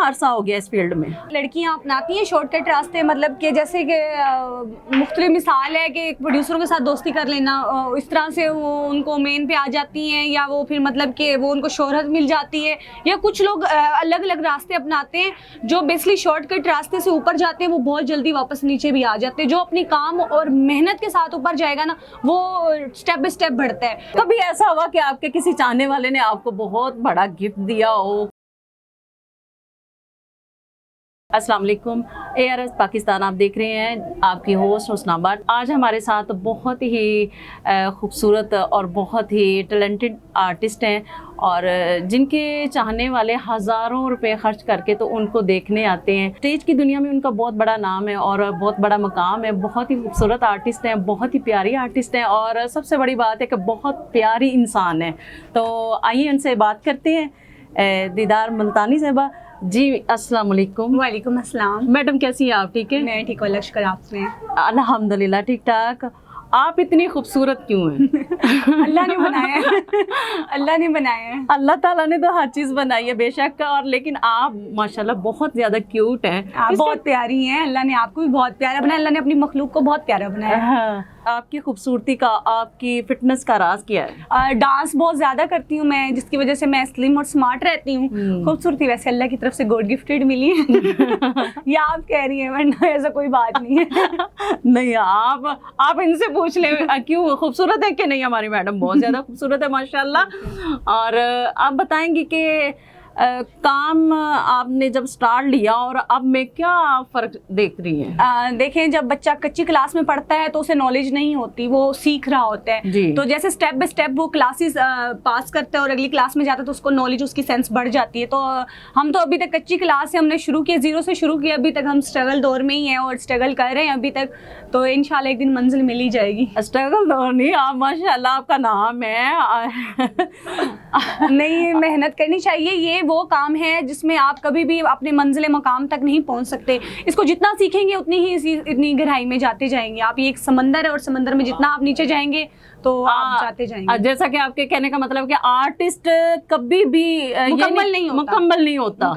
अरसा हो गया इस फील्ड में? लड़कियां अपनाती हैं शॉर्टकट रास्ते, मतलब कि जैसे कि मुख्तलिफ मिसाल है कि प्रोड्यूसरों के साथ दोस्ती कर लेना, इस तरह से वो उनको मेन पे आ जाती हैं, या वो फिर मतलब कि वो उनको शोहरत मिल जाती है, या कुछ लोग अलग अलग रास्ते अपनाते हैं जो बेसिकली शॉर्टकट रास्ते से ऊपर जाते हैं, वो बहुत जल्दी वापस नीचे भी आ जाते हैं। जो अपनी काम और मेहनत के साथ ऊपर जाएगा ना, वो स्टेप बाय स्टेप बढ़ता है। कभी ऐसा हुआ कि आपके किसी चाहने वाले ने आपको बहुत बड़ा गिफ्ट दिया हो? अस्सलाम वालेकुम, ARS पाकिस्तान आप देख रहे हैं, आपकी होस्ट हुस्नाबाद। आज हमारे साथ बहुत ही खूबसूरत और बहुत ही टैलेंटेड आर्टिस्ट हैं, और जिनके चाहने वाले हज़ारों रुपए खर्च करके तो उनको देखने आते हैं। स्टेज की दुनिया में उनका बहुत बड़ा नाम है और बहुत बड़ा मकाम है। बहुत ही खूबसूरत आर्टिस्ट हैं, बहुत ही प्यारी आर्टिस्ट हैं, और सबसे बड़ी बात है कि बहुत प्यारी इंसान है। तो आइए उनसे बात करते हैं। दीदार मुल्तानी साहिबा जी, अस्सलाम वालेकुम। वालेकुम अस्सलाम। मैडम कैसी हैं आप? ठीक है, मैं ठीक हूँ, लश्कर आपसे। अल्हम्दुलिल्लाह ठीक ठाक। आप इतनी खूबसूरत क्यों हैं? अल्लाह ने बनाया है। अल्लाह ने बनाया है। अल्लाह ताला ने तो हर चीज़ बनाई है बेशक, और लेकिन आप माशाल्लाह बहुत ज़्यादा क्यूट हैं। आप बहुत प्यारी हैं। अल्लाह ने आपको भी बहुत प्यारा बनाया। अल्लाह ने अपनी मखलूक को बहुत प्यारा बनाया। हाँ। आपकी खूबसूरती का, आपकी फिटनेस का राज क्या है? डांस बहुत ज़्यादा करती हूँ मैं, जिसकी वजह से मैं स्लिम और स्मार्ट रहती हूँ। खूबसूरती वैसे अल्लाह की तरफ से गॉड गिफ्टेड मिली है। ये आप कह रही हैं, वरना ऐसा कोई बात नहीं है। नहीं, आप इनसे पूछ ले क्यों खूबसूरत है कि नहीं। हमारी मैडम बहुत ज़्यादा खूबसूरत है माशाल्लाह। और आप बताएंगी कि काम आपने जब स्टार्ट लिया और अब में क्या फ़र्क देख रही हैं? देखें, जब बच्चा कच्ची क्लास में पढ़ता है तो उसे नॉलेज नहीं होती, वो सीख रहा होता है। तो जैसे स्टेप बाय स्टेप वो क्लासेस पास करता है और अगली क्लास में जाता है तो उसको नॉलेज, उसकी सेंस बढ़ जाती है। तो हम तो अभी तक कच्ची क्लास से हमने शुरू किया, ज़ीरो से शुरू किया, अभी तक हम स्ट्रगल दौर में ही हैं और स्ट्रगल कर रहे हैं अभी तक। तो इंशाल्लाह एक दिन मंजिल मिल ही जाएगी। स्ट्रगल दौर नहीं, आप माशाल्लाह आपका नाम है। नहीं, मेहनत करनी चाहिए। ये वो काम है जिसमें आप कभी भी अपने मंजिल मकाम तक नहीं पहुंच सकते। इसको जितना सीखेंगे उतनी ही इतनी गहराई में जाते जाएंगे आप। ये एक समंदर है और समंदर में जितना आप नीचे जाएंगे तो आप जाते जाएंगे। जैसा कि आपके कहने का मतलब कि आर्टिस्ट कभी भी मुकम्मल नहीं होता,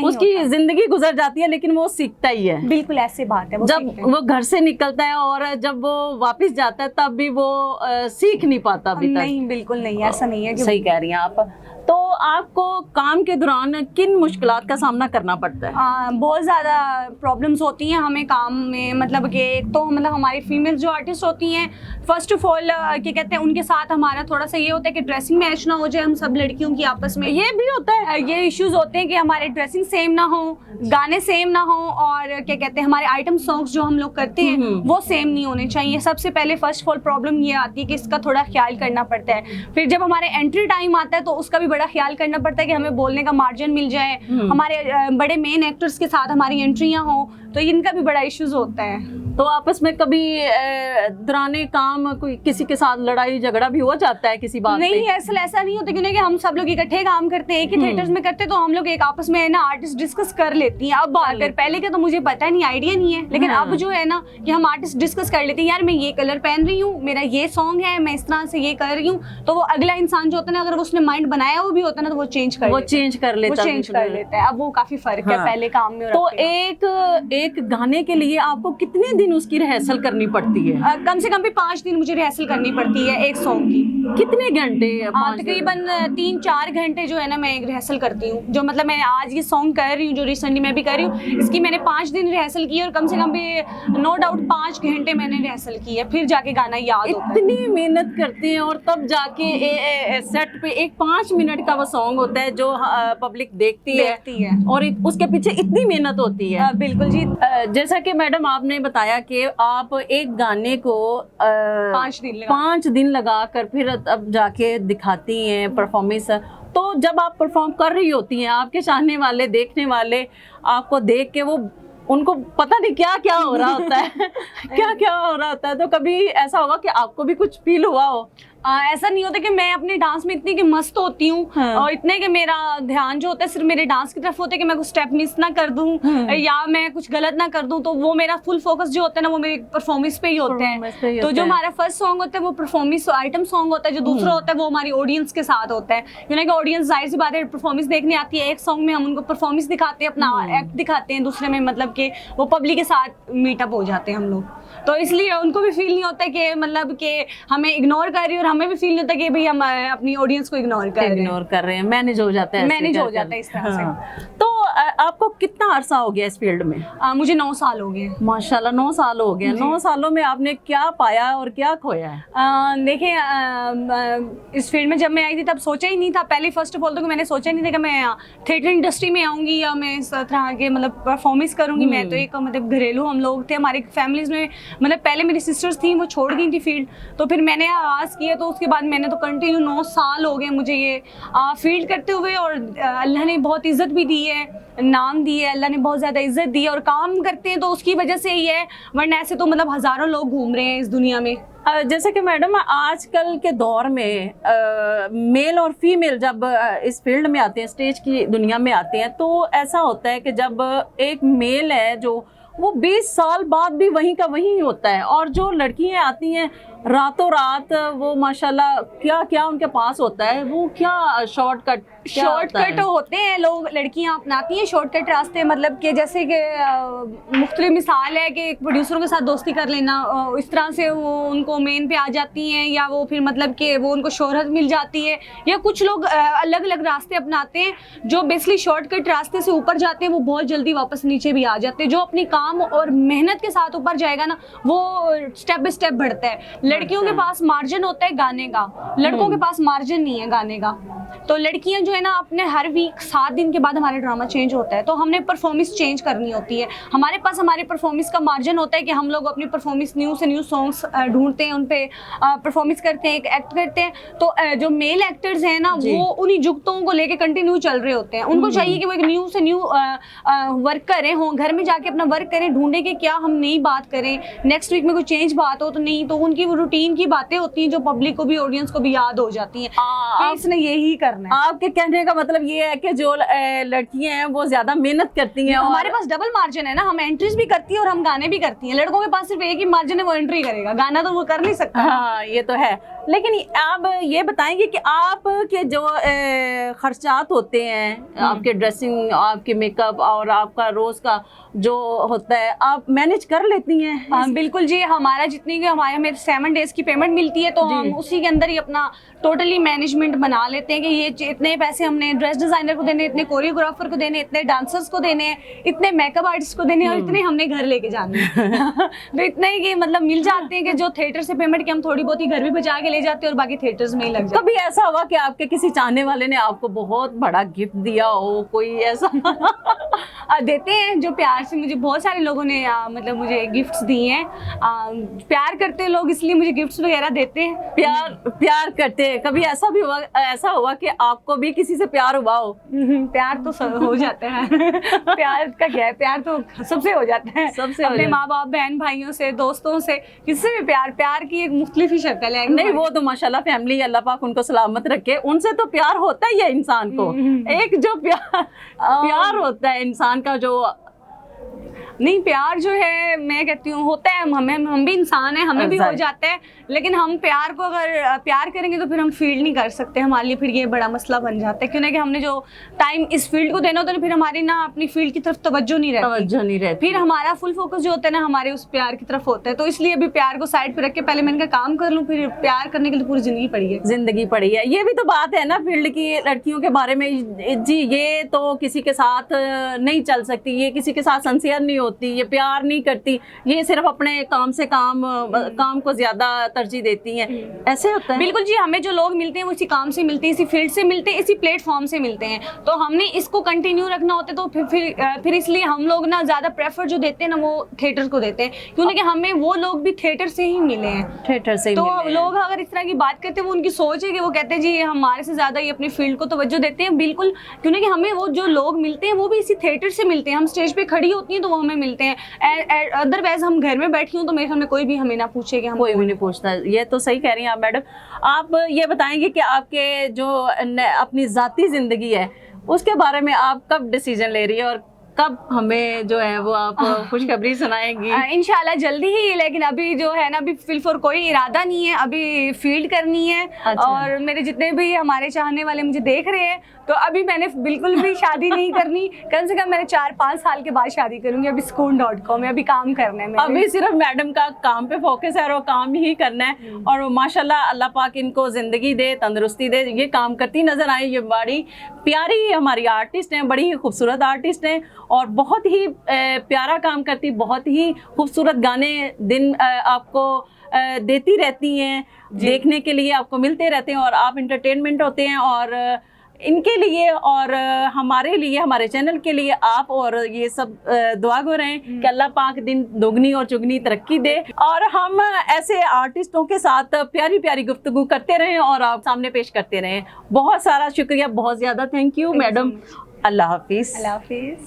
उसकी जिंदगी गुजर जाती है लेकिन वो सीखता ही है। बिल्कुल ऐसी बात है। जब वो घर से निकलता है और जब वो वापस जाता है तब भी वो सीख नहीं पाता अभी तक। नहीं, बिल्कुल नहीं, ऐसा नहीं है। सही कह रही हैं आप। तो आपको काम के दौरान किन मुश्किलात का सामना करना पड़ता है? बहुत ज़्यादा प्रॉब्लम्स होती हैं हमें काम में। मतलब कि एक तो मतलब हमारी फीमेल जो आर्टिस्ट होती हैं, फर्स्ट ऑफ ऑल क्या कहते हैं, उनके साथ हमारा थोड़ा सा ये होता है कि ड्रेसिंग मैच ना हो जाए हम सब लड़कियों की आपस में। ये भी होता है, ये इश्यूज होते हैं कि हमारे ड्रेसिंग सेम ना हो, गाने सेम ना हो, और क्या कहते हैं हमारे आइटम सॉन्ग्स जो हम लोग करते हैं वो सेम नहीं होने चाहिए। सबसे पहले फर्स्ट ऑफ ऑल प्रॉब्लम ये आती है कि इसका थोड़ा ख्याल करना पड़ता है। फिर जब हमारे एंट्री टाइम आता है तो उसका भी बड़ा ख्याल करना पड़ता है कि हमें बोलने का मार्जिन मिल जाए, हमारे बड़े मेन एक्टर्स के साथ हमारी एंट्रियां हो, तो इनका भी बड़ा इश्यूज होता है। तो आपस में कभी दौराने काम कोई किसी के साथ लड़ाई झगड़ा भी हो जाता है किसी बात नहीं, ऐसा नहीं होता, क्योंकि हम सब लोग इकट्ठे काम करते हैं, एक ही थिएटर्स में करते हैं, तो हम लोग एक आपस में ना आर्टिस्ट डिस्कस कर लेती हैं। अब आकर पहले के तो मुझे पता नहीं, आइडिया नहीं है, लेकिन अब जो है ना कि हम आर्टिस्ट डिस्कस कर लेते हैं, यार मैं ये कलर पहन रही हूँ, मेरा ये सॉन्ग है, मैं इस तरह से ये कर रही हूँ, तो वो अगला इंसान जो होता है ना, अगर उसने माइंड बनाया वो भी होता है ना, तो वो चेंज कर लेता है। अब वो काफी फर्क है पहले काम में। तो एक गाने के लिए आपको कितने दिन उसकी रिहर्सल करनी पड़ती है? कम से कम भी 5 दिन मुझे रिहर्सल करनी पड़ती है एक सॉन्ग की। कितने घंटे? तकरीबन 3-4 घंटे जो है ना मैं एक रिहर्सल करती हूँ। जो मतलब मैं आज ये सॉन्ग कर रही हूँ, जो रिसेंटली मैं भी कर रही हूँ, इसकी मैंने 5 दिन रिहर्सल की और कम से कम भी नो डाउट 5 घंटे मैंने रिहर्सल की है, फिर जाके गाना याद होता है। इतनी मेहनत करते हैं और तब जाके सेट पे एक 5 मिनट का वो सॉन्ग होता है जो पब्लिक देखती है और उसके पीछे इतनी मेहनत होती है। बिल्कुल जी। जैसा कि मैडम आपने बताया कि आप एक गाने को 5 दिन लगा कर फिर अब जाके दिखाती हैं परफॉर्मेंस। तो जब आप परफॉर्म कर रही होती हैं, आपके चाहने वाले, देखने वाले आपको देख के वो उनको पता नहीं क्या क्या हो रहा होता है क्या क्या हो रहा होता है। तो कभी ऐसा होगा कि आपको भी कुछ फील हुआ हो? ऐसा नहीं होता कि मैं अपने डांस में इतनी कि मस्त होती हूँ हाँ। और इतने कि मेरा ध्यान जो होता है सिर्फ मेरे डांस की तरफ होता है कि मैं कुछ स्टेप मिस ना कर दूं या मैं कुछ गलत ना कर दूं, तो वो मेरा फुल फोकस जो होता है ना वो मेरी परफॉर्मेंस पे ही होते हैं। तो जो हमारा फर्स्ट सॉन्ग होता है वो परफॉर्मेंस आइटम सॉन्ग होता है, जो दूसरा होता है वो हमारी ऑडियंस के साथ होता है। यानी कि ऑडियंस जाहिर सी बात है परफॉर्मेंस देखने आती है, एक सॉन्ग में हम उनको परफॉर्मेंस दिखाते हैं, अपना एक्ट दिखाते हैं, दूसरे में मतलब कि वो पब्लिक के साथ मीटअप हो जाते हैं हम लोग, तो इसलिए उनको भी फील नहीं होता कि मतलब कि हमें इग्नोर कर रही है और हमें भी फील नहीं होता कि भाई हम अपनी ऑडियंस को इग्नोर कर रहे हैं, मैनेज हो जाता है, मैनेज हो जाता है इस तरह से। तो आपको कितना अरसा हो गया इस फील्ड में? मुझे 9 साल हो गए माशाल्लाह, 9 साल हो गए। 9 सालों में आपने क्या पाया और क्या खोया है? देखिए इस फील्ड में जब मैं आई थी तब सोचा ही नहीं था, पहले फर्स्ट ऑफ ऑल तो मैंने सोचा नहीं था कि मैं थिएटर इंडस्ट्री में आऊँगी या मैं इस तरह के मतलब परफॉर्मेंस करूँगी। मैं तो एक मतलब घरेलू हम लोग थे, हमारी फैमिलीज में मतलब पहले मेरी सिस्टर्स थी वो छोड़ गई थी फील्ड, तो फिर मैंने आगाज़ किया, तो उसके बाद मैंने तो कंटिन्यू 9 साल हो गए मुझे ये फील्ड करते हुए, और अल्लाह ने बहुत इज़्ज़त भी दी है, नाम दी है, अल्लाह ने बहुत ज़्यादा इज़्ज़त दी है, और काम करते हैं तो उसकी वजह से ही है, वरना ऐसे तो मतलब हज़ारों लोग घूम रहे हैं इस दुनिया में। जैसे कि मैडम आजकल के दौर में मेल और फीमेल जब इस फील्ड में आते हैं, स्टेज की दुनिया में आते हैं, तो ऐसा होता है कि जब एक मेल है जो वो 20 साल बाद भी वहीं का वहीं होता है, और जो लड़कियां आती हैं रातों रात वो माशाल्लाह क्या क्या उनके पास होता है, वो क्या शॉर्टकट होते हैं, लोग लड़कियां अपनाती हैं शॉर्टकट रास्ते, मतलब कि जैसे कि मुख्तलिफ मिसाल है कि प्रोड्यूसरों के साथ दोस्ती कर लेना, इस तरह से वो उनको मेन पे आ जाती हैं, या वो फिर मतलब कि वो उनको शोहरत मिल जाती है, या कुछ लोग अलग अलग रास्ते अपनाते हैं जो बेसिकली शॉर्टकट रास्ते से ऊपर जाते हैं, वो बहुत जल्दी वापस नीचे भी आ जाते हैं। जो अपनी काम और मेहनत के साथ ऊपर जाएगा ना वो स्टेप बाय स्टेप बढ़ता है। लड़कियों के पास मार्जिन होता है गाने का, लड़कों के पास मार्जिन नहीं है गाने का। तो लड़कियां जो है ना अपने हर वीक 7 दिन के बाद हमारा ड्रामा चेंज होता है, तो हमने परफॉर्मेंस चेंज करनी होती है। हमारे पास हमारे परफॉर्मेंस का मार्जिन होता है कि हम लोग अपनी परफॉर्मेंस न्यू से न्यू सॉन्ग्स ढूंढते हैं, उन पे परफॉर्मेंस करते हैं, एक्ट करते हैं। तो जो मेल एक्टर्स हैं ना वो उन्हीं जुगतों को लेके कंटिन्यू चल रहे होते हैं। उनको चाहिए कि वो एक न्यू से न्यू वर्क करें, हो घर में जाके अपना वर्क करें, ढूंढे कि क्या हम नई बात करें, नेक्स्ट वीक में कोई चेंज बात हो तो नहीं, तो उनकी वो रूटीन की बातें होती हैं जो पब्लिक को भी ऑडियंस को भी याद हो जाती हैं कि इसने यही करना है। आपके कहने का मतलब ये है कि जो लड़कियां हैं वो ज्यादा मेहनत करती हैं, हमारे पास डबल मार्जिन है ना, हम एंट्रीज भी करती हैं और हम गाने भी करती हैं। लड़कों के पास सिर्फ एक ही मार्जिन है, वो एंट्री करेगा, गाना तो वो कर नहीं सकता। हाँ ये तो है। लेकिन आप ये बताएंगे कि आपके जो खर्चात होते हैं, आपके ड्रेसिंग, आपके मेकअप और आपका रोज का जो होता है, आप मैनेज कर लेती हैं? बिल्कुल जी, हमारा जितनी की हमें 7 डेज की पेमेंट मिलती है, तो हम उसी के अंदर ही अपना टोटली मैनेजमेंट बना लेते हैं कि ये इतने पैसे हमने ड्रेस डिजाइनर को देने, इतने कोरियोग्राफर को देने, इतने डांसर्स को देने, इतने मेकअप आर्टिस्ट को देने, और इतने हमने घर लेके जाने तो इतने ही कि मतलब मिल जाते हैं कि जो थिएटर से पेमेंट की हम थोड़ी बहुत ही घर भी बचा के ले जाते हैं और बाकी थिएटर्स में ही लग जाते। कभी ऐसा हुआ कि आपके किसी चाहने वाले ने आपको बहुत बड़ा गिफ्ट दिया हो, कोई ऐसा? देते हैं जो प्यार से, मुझे बहुत सारे लोगों ने मतलब मुझे गिफ्ट्स दिए हैं। प्यार करते हैं लोग इसलिए मुझे गिफ्ट्स वगैरह देते हैं। प्यार करते हैं। कभी ऐसा भी हुआ, ऐसा हुआ कि आपको भी किसी से प्यार हुआ हो? प्यार तो हो जाता है प्यार का क्या है, प्यार तो सबसे हो जाता है, सबसे अपने माँ बाप, बहन भाइयों से, दोस्तों से, किसी भी प्यार की एक मुख्तलिफ ही शक्ल है। नहीं वो तो माशाल्लाह फैमिली, अल्लाह पाक उनको सलामत रखे, उनसे तो प्यार होता ही है इंसान को। एक जो प्यार होता है इंसान का, जो नहीं प्यार जो है मैं कहती हूँ होता है, हम भी इंसान हैं, हमें भी हो जाता है, लेकिन हम प्यार को अगर प्यार करेंगे तो फिर हम फील नहीं कर सकते, हमारे लिए फिर ये बड़ा मसला बन जाता है। क्यों ना कि हमने जो टाइम इस फील्ड को देना होता है, फिर हमारी ना अपनी फील्ड की तरफ तवज्जो नहीं रहती, फिर हमारा फुल फोकस जो होता है ना हमारे उस प्यार की तरफ होता है। तो इसलिए अभी प्यार को साइड पे रख के पहले मैंने कहा काम कर लूँ, फिर प्यार करने के लिए पूरी जिंदगी पड़ी है। ये भी तो बात है ना फील्ड की लड़कियों के बारे में जी, ये तो किसी के साथ नहीं चल सकती, ये किसी के साथ सिंसियर नहीं होती, ये प्यार नहीं करती, ये सिर्फ अपने काम से काम को ज्यादा तरजीह देती हैं, ऐसे होता है। बिल्कुल जी, हमें जो लोग मिलते हैं वो इसी काम से मिलते हैं, इसी फील्ड से मिलते हैं, इसी प्लेटफॉर्म से मिलते हैं, तो हमने इसको कंटिन्यू रखना होता है। तो फिर इसलिए हम लोग ना ज्यादा प्रेफर जो देते हैं ना वो थिएटर को देते हैं, क्योंकि हमें वो लोग भी थिएटर से ही मिले हैं, थिएटर से। तो लोग अगर इस तरह की बात करते हैं वो उनकी सोच है कि वो कहते हैं जी हमारे से ज्यादा ये अपनी फील्ड को तवज्जो देते हैं। बिल्कुल, क्योंकि हमें वो जो लोग मिलते हैं वो भी इसी थिएटर से मिलते हैं, हम स्टेज पे खड़ी होती हैं तो वो हमें में मिलते हैं। अदरवाइज हम घर में बैठी हूँ तो मेरे ख्याल में कोई भी हमें ना पूछे कि हम कोई भी नहीं पूछता। ये तो सही कह रही हैं आप मैडम। आप ये बताएंगे कि आपके जो अपनी ज़ाती ज़िंदगी है उसके बारे में आप कब डिसीजन ले रही है और कब हमें जो है वो आप खुशखबरी सुनाएंगी? इंशाल्लाह जल्दी ही, लेकिन अभी जो है ना अभी फिलहाल कोई इरादा नहीं है, अभी फील्ड करनी है। अच्छा। और मेरे जितने भी हमारे चाहने वाले मुझे देख रहे हैं तो अभी मैंने बिल्कुल भी शादी नहीं करनी, कम से कम मैंने 4-5 साल के बाद शादी करूंगी। अभी sukoon.com में अभी काम करना है मैंने। अभी सिर्फ मैडम का काम पे फोकस है और वो काम ही करना है। और वो माशाल्लाह अल्लाह पाक इनको जिंदगी दे, तंदुरुस्ती दे, ये काम करती नजर आए। ये बड़ी प्यारी हमारी आर्टिस्ट हैं, बड़ी ही खूबसूरत आर्टिस्ट हैं और बहुत ही प्यारा काम करती, बहुत ही खूबसूरत गाने दिन आपको देती रहती हैं, देखने के लिए आपको मिलते रहते हैं और आप इंटरटेनमेंट होते हैं। और इनके लिए और हमारे लिए, हमारे चैनल के लिए आप और ये सब दुआ गो रहें कि अल्लाह पाक दिन दोगुनी और चुगनी तरक्की दे और हम ऐसे आर्टिस्टों के साथ प्यारी प्यारी गुफ्तगू करते रहें और आप सामने पेश करते रहें। बहुत सारा शुक्रिया, बहुत ज़्यादा थैंक यू मैडम। अल्लाह हाफिज़। अल्लाह हाफिज़।